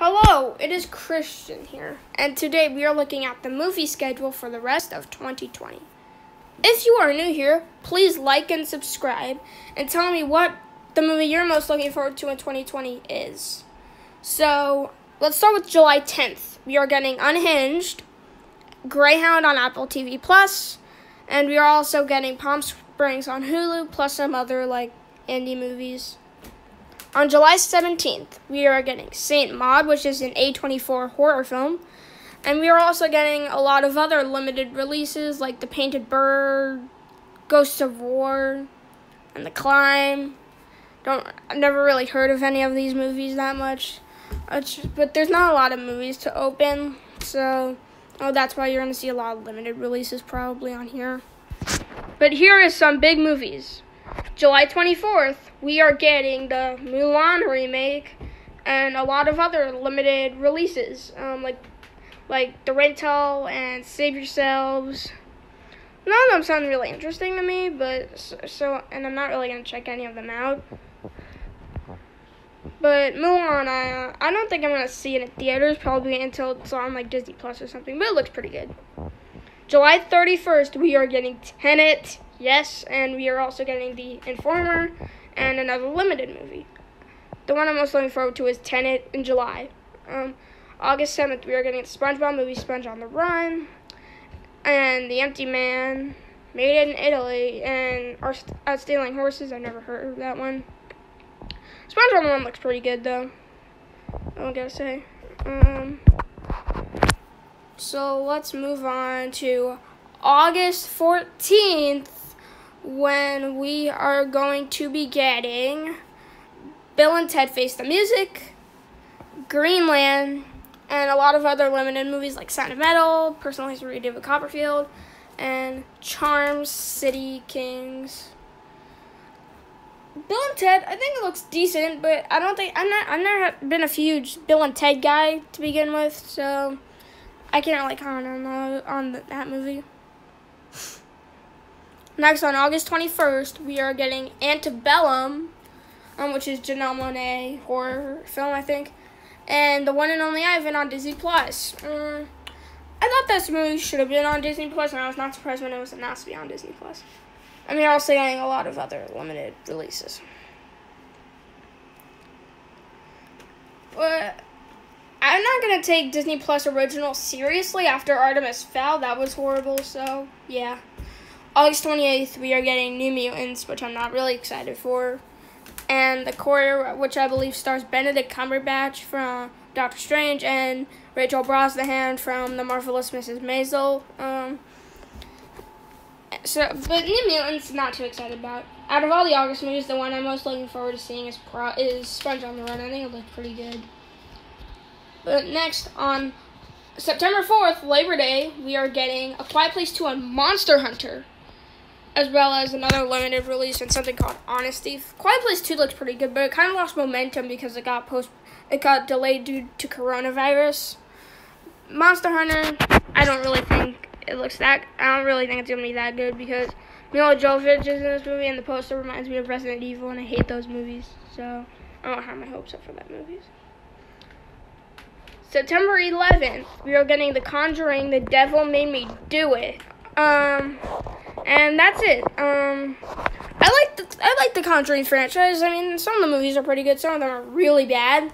Hello, it is Christian here, and today we are looking at the movie schedule for the rest of 2020. If you are new here, please like and subscribe, and tell me what the movie you're most looking forward to in 2020 is. So, let's start with July 10th. We are getting Unhinged, Greyhound on Apple TV+, and we are also getting Palm Springs on Hulu, plus some other, indie movies. On July 17th, we are getting Saint Maud, which is an A24 horror film. And we are also getting a lot of other limited releases, like The Painted Bird, Ghosts of War, and The Climb. I've never really heard of any of these movies that much. But there's not a lot of movies to open, so that's why you're going to see a lot of limited releases probably on here. But here is some big movies. July 24th, we are getting the Mulan remake and a lot of other limited releases, like The Rental and Save Yourselves. None of them sound really interesting to me, and I'm not really going to check any of them out. But Mulan, I don't think I'm going to see it in theaters, probably until it's on Disney Plus or something, but it looks pretty good. July 31st, we are getting Tenet. Yes, and we are also getting The Informer and another limited movie. The one I'm most looking forward to is Tenet in July. August 7th, we are getting the SpongeBob movie, Sponge on the Run, and The Empty Man, Made in Italy, and Stealing Horses. I've never heard of that one. Sponge on the Run looks pretty good, though, I gotta say. So let's move on to August 14th, when we are going to be getting Bill and Ted Face the Music, Greenland, and a lot of other limited movies like Sound of Metal, Personal History of David Copperfield, and Charmed City Kings. Bill and Ted, I think it looks decent, but I've never been a huge Bill and Ted guy to begin with, so I can't really comment on that movie. Next, on August 21st, we are getting Antebellum, which is Janelle Monáe horror film, I think, and The One and Only Ivan on Disney+. I thought this movie should have been on Disney+, and I was not surprised when it was announced to be on Disney+. And we're also getting a lot of other limited releases. But I'm not going to take Disney Plus original seriously after Artemis Fowl. That was horrible, so yeah. August 28th, we are getting New Mutants, which I'm not really excited for. And The Courier, which I believe stars Benedict Cumberbatch from Doctor Strange and Rachel Brosnahan from The Marvelous Mrs. Maisel. But New Mutants, not too excited about. Out of all the August movies, the one I'm most looking forward to seeing is Sponge on the Run. I think it looks pretty good. But next, on September 4th, Labor Day, we are getting A Quiet Place 2 and Monster Hunter, as well as another limited release and something called Honesty. Quiet Place 2 looks pretty good, but it kind of lost momentum because it got delayed due to coronavirus. Monster Hunter, I don't really think it's gonna be that good because Mila Jovovich is in this movie, and the poster reminds me of Resident Evil, and I hate those movies, so I don't have my hopes up for that movie. September 11th, we are getting The Conjuring, The Devil Made Me Do It. And that's it. I like the Conjuring franchise. I mean, some of the movies are pretty good. Some of them are really bad.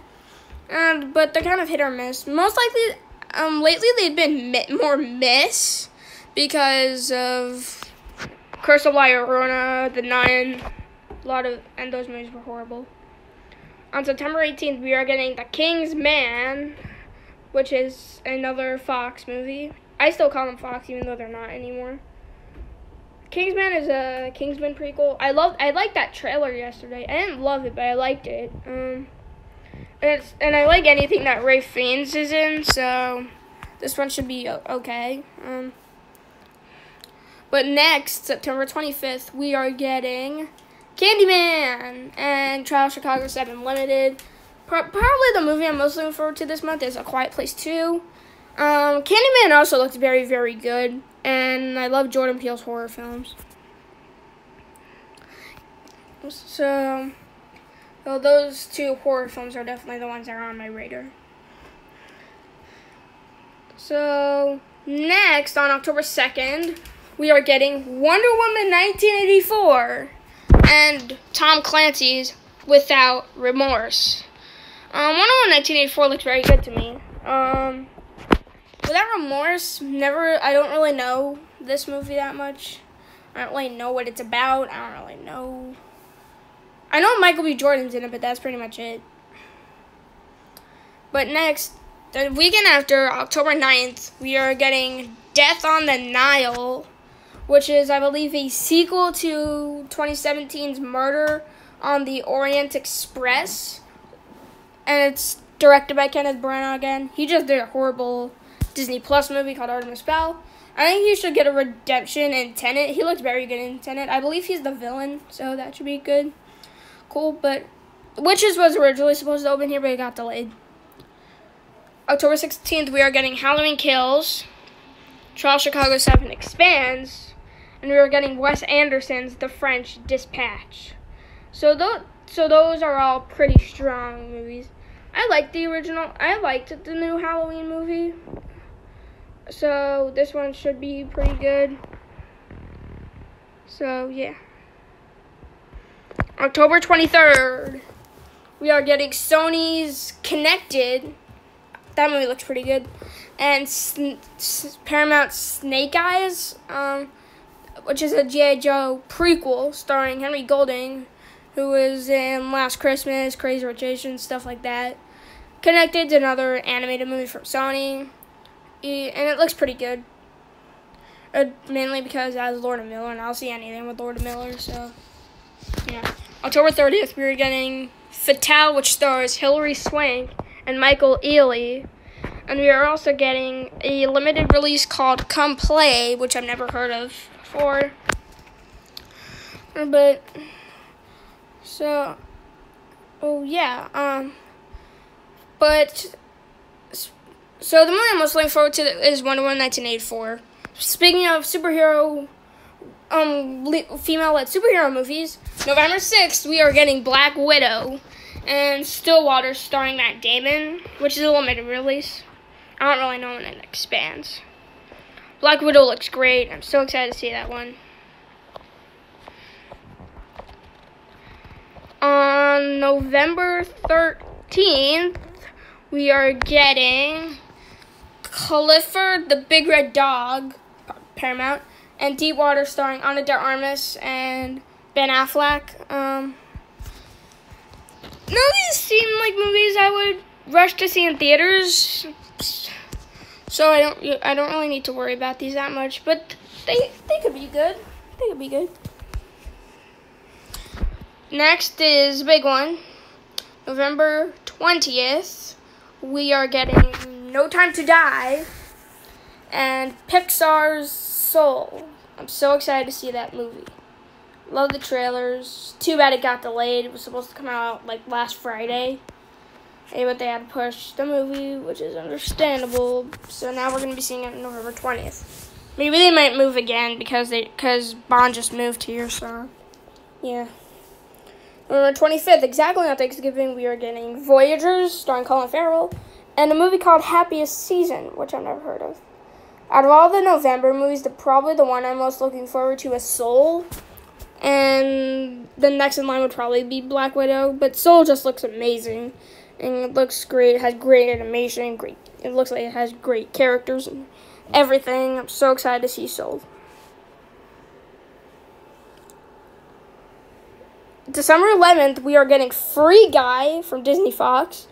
But they're kind of hit or miss. Most likely, lately they've been more miss because of Curse of La Llorona, The Nun, and those movies were horrible. On September 18th, we are getting The King's Man, which is another Fox movie. I still call them Fox, even though they're not anymore. Kingsman is a Kingsman prequel. I liked that trailer yesterday. I didn't love it, but I liked it. And I like anything that Ralph Fiennes is in, so this one should be okay. But next, September 25th, we are getting Candyman and Trial of Chicago 7 Limited. Probably the movie I'm most looking forward to this month is A Quiet Place 2. Candyman also looks very, very good, and I love Jordan Peele's horror films. So those two horror films are definitely the ones that are on my radar. So, next, on October 2nd, we are getting Wonder Woman 1984 and Tom Clancy's Without Remorse. Wonder Woman 1984 looks very good to me. Without Remorse, I don't really know this movie that much. I don't really know what it's about. I don't really know. I know Michael B. Jordan's in it, but that's pretty much it. But next, the weekend after, October 9th, we are getting Death on the Nile, which is, I believe, a sequel to 2017's Murder on the Orient Express. And it's directed by Kenneth Branagh again. He just did a horrible Disney Plus movie called Artemis Fowl. I think he should get a redemption in Tenet. He looks very good in Tenet. I believe he's the villain, so that should be good. Cool, but Witches was originally supposed to open here, but it got delayed. October 16th, we are getting Halloween Kills, Trial Chicago 7 Expands, and we are getting Wes Anderson's The French Dispatch. So those are all pretty strong movies. I liked the original. I liked the new Halloween movie. So this one should be pretty good. So, yeah. October 23rd, we are getting Sony's Connected. That movie looks pretty good. And Paramount Snake Eyes, which is a G.I. Joe prequel starring Henry Golding, who was in Last Christmas, Crazy Rich Asians, stuff like that. Connected's another animated movie from Sony, and it looks pretty good. Mainly because it has Lord & Miller, and I'll see anything with Lord & Miller, so, yeah. October 30th, we're getting Fatale, which stars Hilary Swank and Michael Ealy. And we are also getting a limited release called Come Play, which I've never heard of before. But, so, so the movie I'm most looking forward to is Wonder Woman 1984. Speaking of superhero, female-led superhero movies, November 6th, we are getting Black Widow and Stillwater starring Matt Damon, which is a limited release. I don't really know when it expands. Black Widow looks great. I'm so excited to see that one. On November 13th, we are getting Clifford the Big Red Dog, Paramount, and Deepwater starring Ana de Armas and Ben Affleck. None of these seem like movies I would rush to see in theaters, so I don't really need to worry about these that much. But they could be good. They could be good. Next is a big one. November 20th, we are getting No Time to Die and Pixar's Soul. I'm so excited to see that movie. Love the trailers. Too bad it got delayed. It was supposed to come out like last Friday. But they had to push the movie, which is understandable. So now we're going to be seeing it on November 20th. Maybe they might move again because Bond just moved here, so yeah. November 25th, exactly on Thanksgiving, we are getting Voyagers, starring Colin Farrell, and a movie called Happiest Season, which I've never heard of. Out of all the November movies, probably the one I'm most looking forward to is Soul, and the next in line would probably be Black Widow, but Soul just looks amazing, and it looks great. It has great animation, it looks like it has great characters and everything. I'm so excited to see Soul. December 11th, we are getting Free Guy from Disney Fox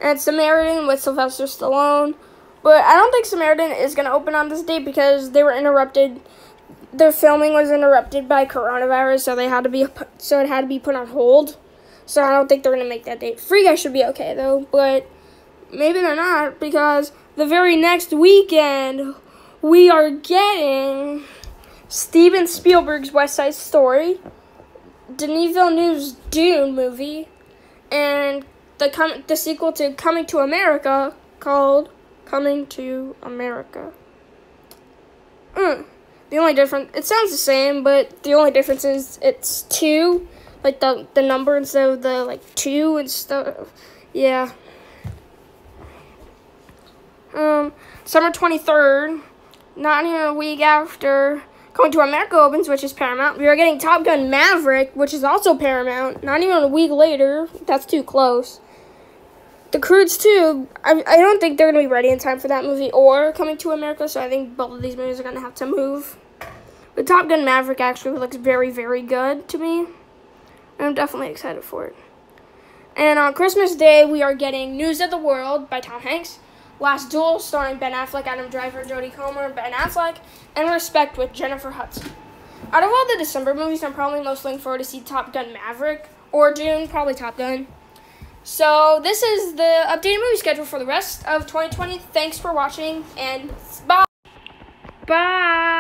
and Samaritan with Sylvester Stallone. But I don't think Samaritan is going to open on this date because they were interrupted. Their filming was interrupted by coronavirus, so it had to be put on hold. So I don't think they're going to make that date. Free Guy should be okay, though, but maybe they're not, because the very next weekend, we are getting Steven Spielberg's West Side Story, Denis Villeneuve's Dune movie, and the sequel to Coming to America called Coming to America. The only difference, it sounds the same, but the only difference is it's 2, like the number instead of the 2 and stuff. Yeah. Summer 23rd, not even a week after Coming to America opens, which is Paramount. We are getting Top Gun Maverick, which is also Paramount. Not even a week later. That's too close. The Croods 2, I don't think they're going to be ready in time for that movie or Coming to America, so I think both of these movies are going to have to move. But Top Gun Maverick actually looks very, very good to me. I'm definitely excited for it. And on Christmas Day, we are getting News of the World by Tom Hanks, Last Duel starring Ben Affleck, Adam Driver, Jodie Comer, Ben Affleck, and Respect with Jennifer Hudson. Out of all the December movies, I'm probably most looking forward to see Top Gun Maverick, or June, probably Top Gun. So this is the updated movie schedule for the rest of 2020. Thanks for watching, and bye. Bye.